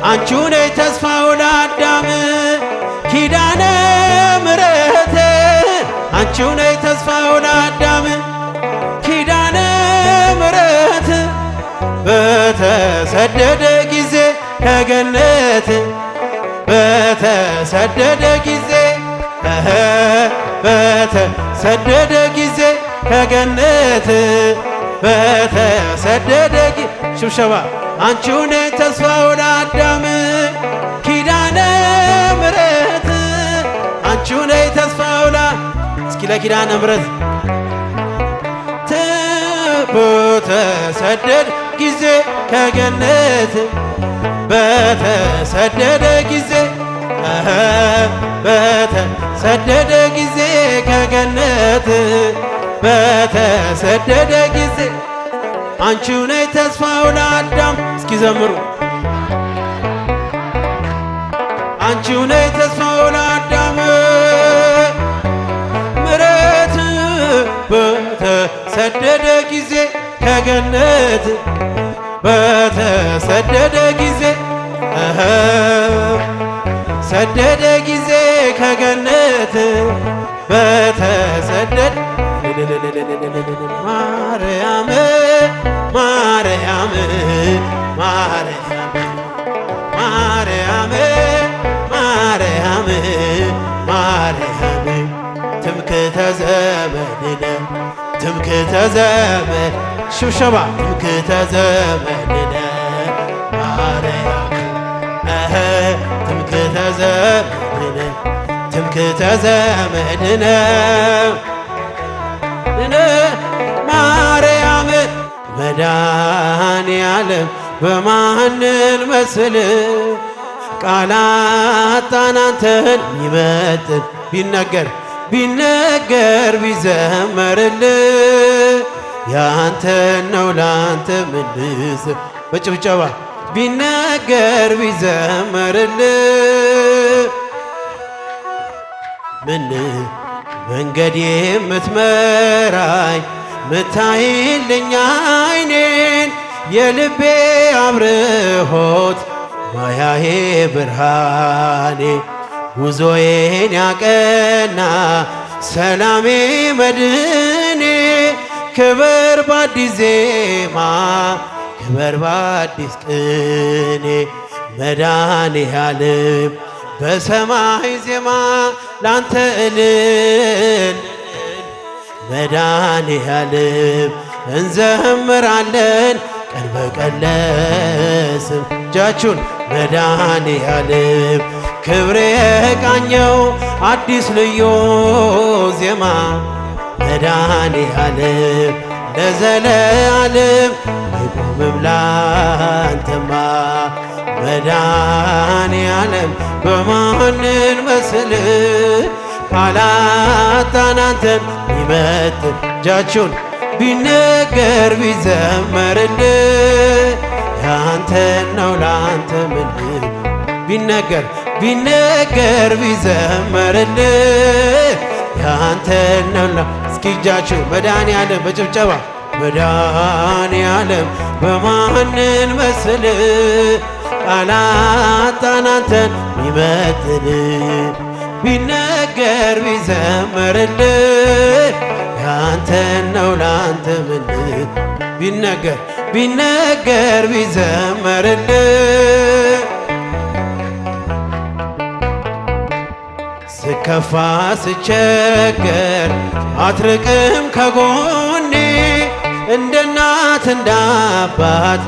አንቺ ነሽ ተስፋው ለአዳም ኪዳነ ምሕረት አንቺ ነሽ ተስፋው ለአዳም ኪዳነ ምሕረት በተሰደደ ጊዜ ከገነት በተሰደደ ጊዜ በተሰደደ ጊዜ ከገነት በተሰደደ ጊዜ ሽብሸባ አንቺ ነሽ ተስፋው ለአዳም ኪዳነ ምሕረት አንቺ ነሽ ተስፋው እስኪ ለኪዳነ ምሕረት በተሰደደ ጊዜ ከገነት በተሰደደ ጊዜ በተሰደደ ጊዜ ከገነት በተሰደደ ጊዜ አንቺ ነሽ ተስፋው ለአዳም እስኪ ዘምሩ አንቺ ነሽ ተስፋው ለአዳም ምሕረት በተሰደደ ጊዜ ከገነት በተሰደደ ጊዜ ሰደደ ጊዜ ከገነት በተሰደደ ማርያም ማርያም ማርያም ማርያም ማርያም ማርያም ትምክህተ ዘመድነ ትምክህተ ዘመድ ሽብሸባ ትምክህተ ዘመድነ ማርያም ትምክህተ ዘመድነ ትምክህተ ዘመድነ ማርያም መድኃኔዓለም በማንን መስል ቃላት አናንተን ይመጥን ቢነገር ቢነገር ቢዘመርል ያንተን ነው ላንተ ምንስ በጭብጨባ ቢነገር ቢዘመርል ምን መንገድ የምትመራኝ ምታይልኝ አይኔን የልቤ አብርሆት ማያዬ ብርሃኔ ጉዞዬን ያቀና ሰላሜ መድኔ ክበር በአዲስ ዜማ ክበር በአዲስ ቅኔ መድኃኔዓለም በሰማይ ዜማ ላንተ እልል መድኃኔዓለም እንዘምራለን ቀን በቀን ለስም እጃችሁን መድኃኔዓለም ክብሬ የቃኘው አዲስ ልዩ ዜማ መድኃኔዓለም ለዘለዓለም አይቆምም ላንተማ መድኃኔዓለም በማንን መስል ቃላት አናንተን ይመጥን እጃችሁን ቢነገር ቢዘመርል ያንተን ነው ላንተ ምን ቢነገር ቢነገር ቢዘመርል ያንተን ነው እስኪ እጃችሁ መድኃኔዓለም በጭብጨባ መድኃኔዓለም በማንን መስል ቃላት አናንተን ይመጥን ቢነገር ቢዘመርል ያንተን ነው ላንተ ምን ቢነገር ቢነገር ቢዘመርል ስከፋ ስቸገር አትርቅም ከጎኔ እንደ እናት እንደ አባት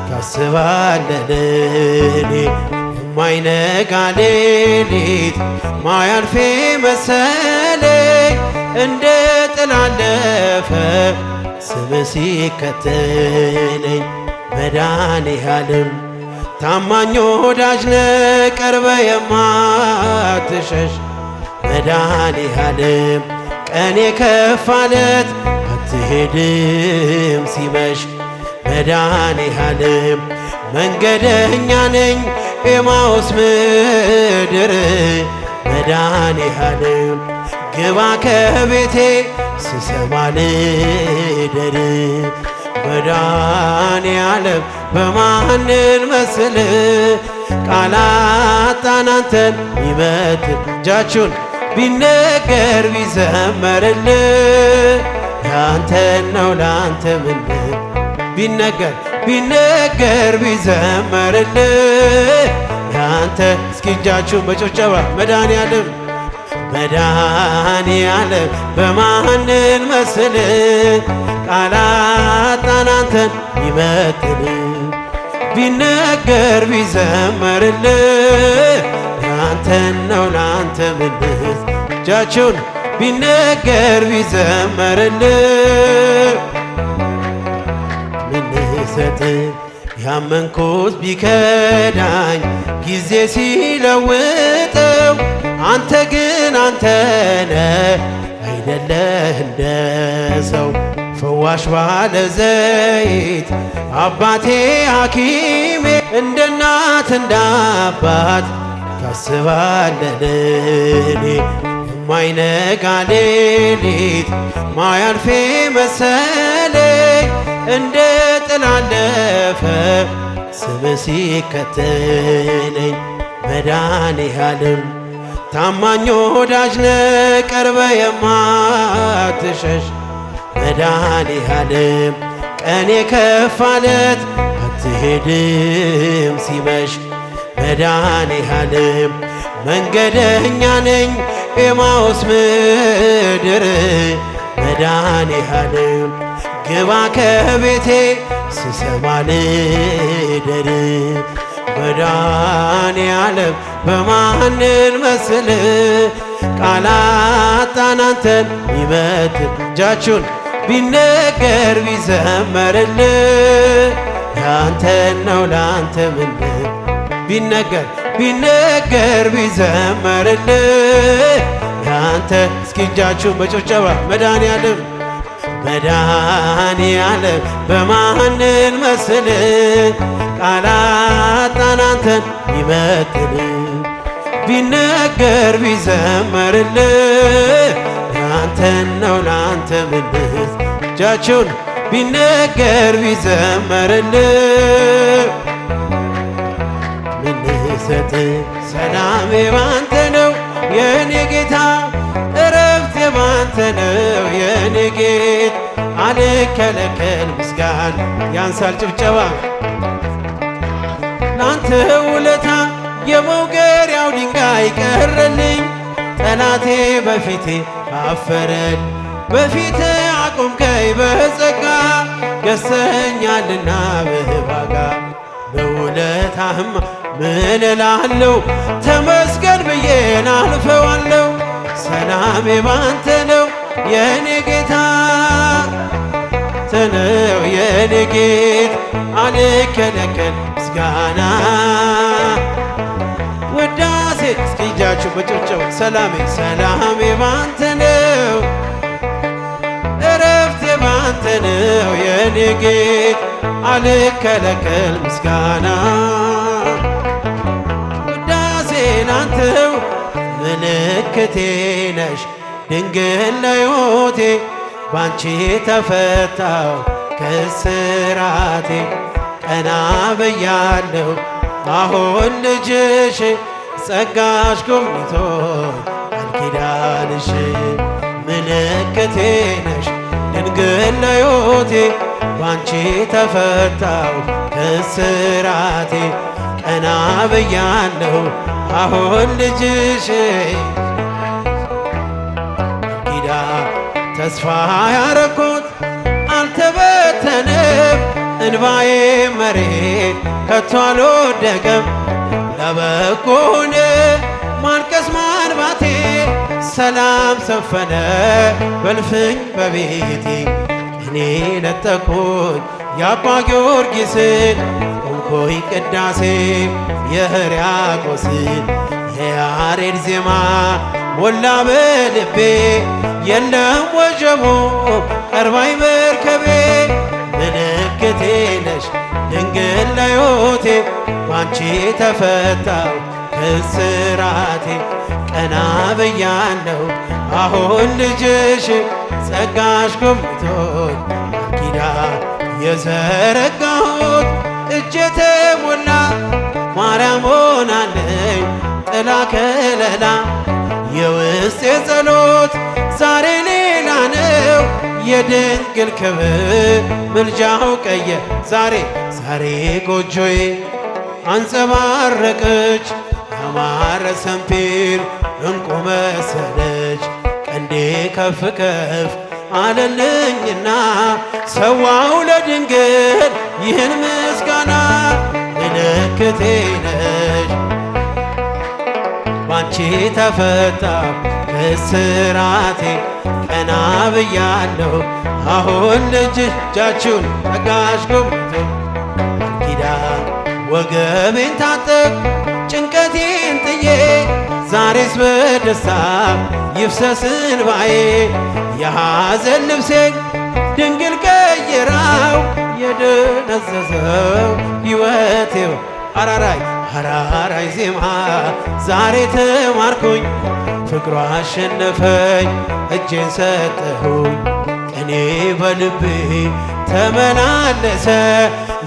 ታስባለህ ለኔ የማይነጋ ሌሊት ማያልፌ መሰለኝ እንደ ጥላ አለፈ ስምህ ሲከተለኝ መድኃኔዓለም ታማኝ ወዳጅ ነህ ቀርበህ የማትሸሽ መድኃኔዓለም ቀኔ ከፋለት አትሄድም ሲመሽ መድኃኔዓለም መንገደኛ ነኝ ኤማውስ ምድር መድኃኔዓለም ግባ ከቤቴ ስሰማ ልደር መድኃኔዓለም በማንን መስል ቃል አጣን አንተን ይመትል እጃችሁን ቢነገር ቢዘመርልህ ያንተን ነው ላንተ ምን ቢነገር ቢዘመርልህ ያንተ እስኪ እጃችሁን በጭብጨባ መድኃኔዓለም በማንን መስል ቃል አጣን አንተን ይመጥል ቢነገር ቢዘመርልህ ያንተን ነው ላንተ ምልስ እጃችሁን ቢነገር ቢዘመርልህ ምንሰጥ ያመንኩት ቢከዳኝ ጊዜ ሲለውጠው አንተ ግን አንተነ አይደለህ እንደ ሰው ፈዋሽ ባለ ዘይት አባቴ ሐኪሜ እንደ እናት እንደ አባት ታስባለህ ለኔ የማይነጋ ሌሊት ማያልፌ መሰለኝ እንደ ጥላ አለፈ ስምህ ሲከተለኝ መድኃኔዓለም ታማኝ ወዳጅ ነህ ቀርበህ የማትሸሽ መድኃኔዓለም ቀኔ ከፋለት አትሄድም ሲመሽ መድኃኔዓለም መንገደኛ ነኝ ኤማሁስ ምድር መድኃኔዓለም ግባ ከቤቴ ስሰማ ልደር መድኃኔዓለም በማንን መስል ቃል አጣን አንተን ይመትል እጃችሁን ቢነገር ቢዘመርልህ ያንተን ነው ላንተ ምን ቢነገር ቢዘመርልህ ያንተ እስኪ እጃችሁን በጭብጨባ መድኃኔዓለም በማንን መስል ቃል አጣን አንተን ይመጥል ቢነገር ቢዘመርልህ ያንተን ነው ላንተ ምልስ እጃችሁን ቢነገር ቢዘመርልህ ምንሰጥ ሰላሜ ባንተ ነው የኔ ጌታ እረፍቴ ባንተ ነው የኔ ጌታ አልከለከል ምስጋና ያንሳል ጭብጨባ ላንተ ውለታ የመውገሪያው ድንጋይ ቀረልኝ ጠላቴ በፊቴ አፈረል በፊት አቆምከኝ በጸጋ ገዝተኸኛልና በዋጋ በውለታህም ምን እላለሁ ተመስገን ብዬን አልፈዋለሁ ሰላሜ ባንተ ነው የኔ ጌታ ተነው የኔ ጌታ አልከለከል ምስጋና ውዳሴ እስኪ እጃችሁ በጭብጨባ ሰላሜ ባንተ ነው እረፍቴ ባንተ ነው የኔ ጌታ አልከለከል ምስጋና ውዳሴ ላንተው ምልክቴ ነሽ ድንግል ለሕይወቴ ባንቺ ተፈታው ከስራቴ ቀና ብያለሁ አሁን ልጅሽ ጸጋሽ ጎብኝቶ ቃል ኪዳንሽ ምልክቴ ነሽ ድንግል ለሕይወቴ ባንቺ ተፈታው ከስራቴ ቀና ብያለሁ አሁን ልጅሽ ኪዳን ተስፋ ያረኩት አልተበተነም እንባዬ መሬት ከቶ አልወደቀም ለበጎ ሆነ ማልቀስ ማንባቴ ሰላም ሰፈነ በልፍኝ በቤቴ እኔ ነጠቅኩኝ የአባ ጊዮርጊስን ቆምኩኝ ቅዳሴ የሕርያቆስን የያሬድ ዜማ ሞላ በልቤ የለም ወጀቦ ቀርባይ መርከቤ ምልክቴ ነሽ ድንግል ለሕይወቴ ባንቺ ተፈታው ከስራቴ ቀና ብያለሁ አሁን ልጅሽ ጸጋሽ ጎብኝቶኝ ኪዳን የዘረጋሁት እጄ ተሞላ ማርያም ሆናለኝ ጥላ ከለላ። የውስጤ ጸሎት ዛሬ ሌላ ነው የድንግል ክብር ምልጃው ቀየ ዛሬ ጎጆዬ አንጸባረቀች ያማረ ሰንፔር እንቁ መሰለች። ቀንዴ ከፍ ከፍ አለልኝና ሰዋው ለድንግል ይህን ምስጋና። ምልክቴ ነሽ ባንቺ ተፈታሁ ከእስራቴ ቀና ብያለሁ አሁን እጃችሁን ጠጋሽ ጎብቶ ኪዳን ወገቤን ታጠቅ ጭንቀቴን ጥዬ ዛሬስ በደስታ ይፍሰስ እንባዬ። የሐዘን ልብሴን ድንግል ቀይራው የደነዘዘው ሕይወቴው አራራይ ዜማ ዛሬ ተማርኩኝ ፍቅሯ አሸነፈኝ እጄን ሰጠሁኝ ቅኔ በልቤ ተመላለሰ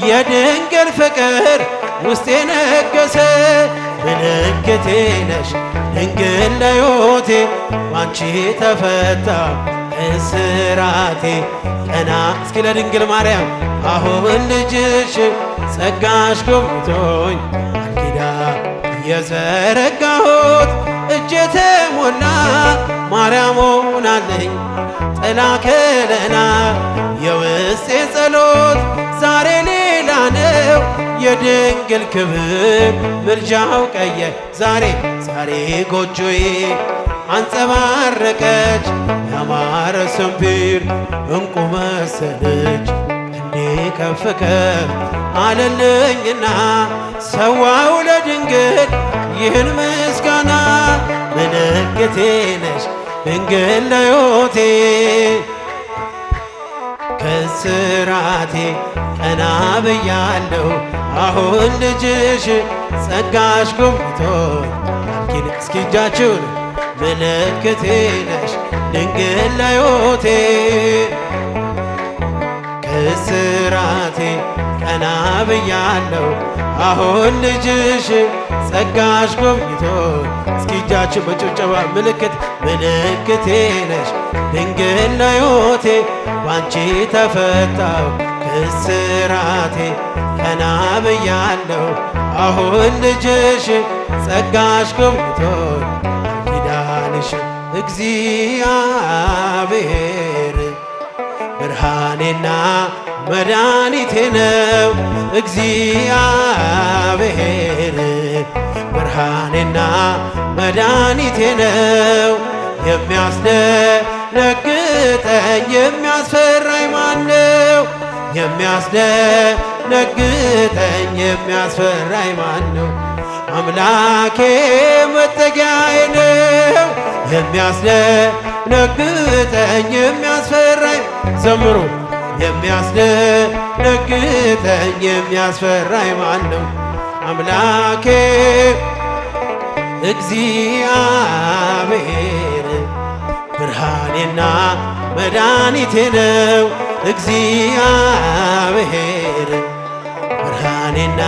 የድንግል ፍቅር ውስጤ ነገሰ። ምልክቴ ነሽ ድንግል ለሕይወቴ ባንቺ ተፈታሁ እስራቴ። ቀና እስኪ ለድንግል ማርያም አሁን ልጅሽ ጸጋሽ ጎብኝቶኝ ኪዳን የዘረጋሁት እጄ ተሞላ ማርያም ሆናለኝ ጥላ ከለላ። የውስጤ ጸሎት ዛሬ ሌላ ነው የድንግል ክብር ምልጃው ቀየ ዛሬ ጎጆዬ አንጸባረቀች ያማረ ሰንፔር እንቁ መሰለች። እንዴ ከፍ ከፍ አለልኝና ሰዋው ለድንግል ይህን ምስጋና። ምልክቴ ነሽ ድንግል ለሕይወቴ ከእስራቴ ቀና ብያለሁ አሁን ልጅሽ ጸጋሽ ጎብኝቶኝ እስኪ እጃችሁን ምልክቴ ነሽ ድንግል ለሕይወቴ ከእስራቴ ቀና ብያለሁ አሁን ልጅሽ ጸጋሽ ጎብኝቶኝ እስኪ እጃችሁ በጭብጨባ ምልክቴ ነሽ ድንግል ለሕይወቴ ባንቺ ተፈታሁ ከእስራቴ ቀና ብያለሁ አሁን ልጅሽ ጸጋሽ ጎብኝቶኝ ኪዳንሽ። እግዚአብሔር ብርሃኔና መድኃኒቴ ነው እግዚአብሔር ብርሃኔና መድኃኒቴ ነው። የሚያስደነግጠኝ የሚያስፈራኝ ማነው? የሚያስደነግጠኝ የሚያስፈራኝ ማነው? አምላኬ መጠጊያዬ ነው። የሚያስደነግጠኝ የሚያስፈራኝ ዘምሩ የሚያስደነግጠኝ የሚያስፈራኝ ማነው? አምላኬ እግዚአብሔር ብርሃኔና መድኃኒቴ ነው እግዚአብሔር ብርሃኔና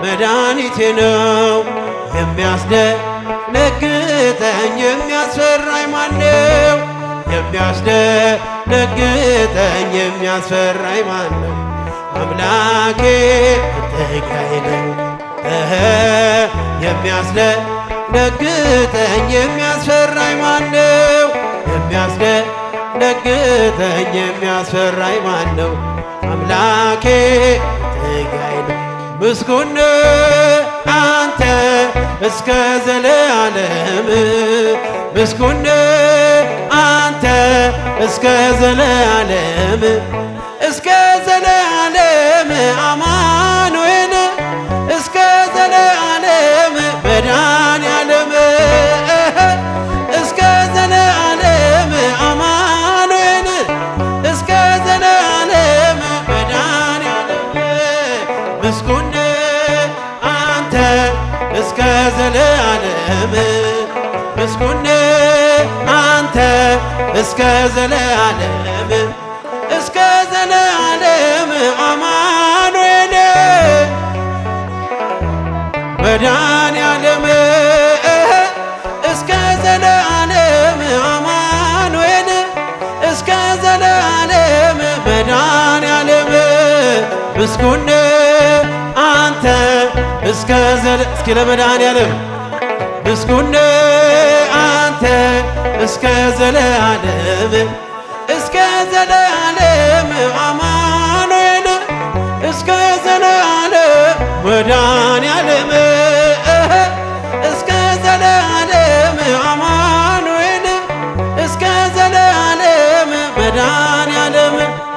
መድኃኒቴ ነው። የሚያስደነግጠኝ የሚያስፈራኝ ማነው? የሚያስደነግጠኝ የሚያስፈራኝ ማነው? አምላኬ መጠጊያዬ ነው። የሚያስደነግጠኝ የሚያስፈራኝ ማነው? የሚያስደነግጠኝ የሚያስፈራኝ ማነው? አምላኬ መጠጊያዬ ነው። ምስጉን አንተ እስከ ዘለዓለም ምስጉን አንተ እስከ ዘለዓለም እስከ ዘለዓለም አማኑኤል እስከ ዘለዓለም መድኃኒዓለም እስከ ዘለዓለም አማኑኤል እስከ ዘለዓለም መድኃኒዓለም ምስጉን አንተ እስከ ዘለዓለም ምስጉን አንተ እስከ ዘለዓለም እስከ ዘለዓለም አማኑኤል መድኃኔዓለም እስከ ዘለዓለም አማኑኤል እስከ ዘለዓለም መድኃኔዓለም ምስጉን አንተ እስከ እስኪ ለመድኃኔዓለም ምስጉን አንተ እስከ ዘለዓለም እስከ ዘለዓለም አማኑኤል እስከ ዘለዓለም መድኃኔዓለም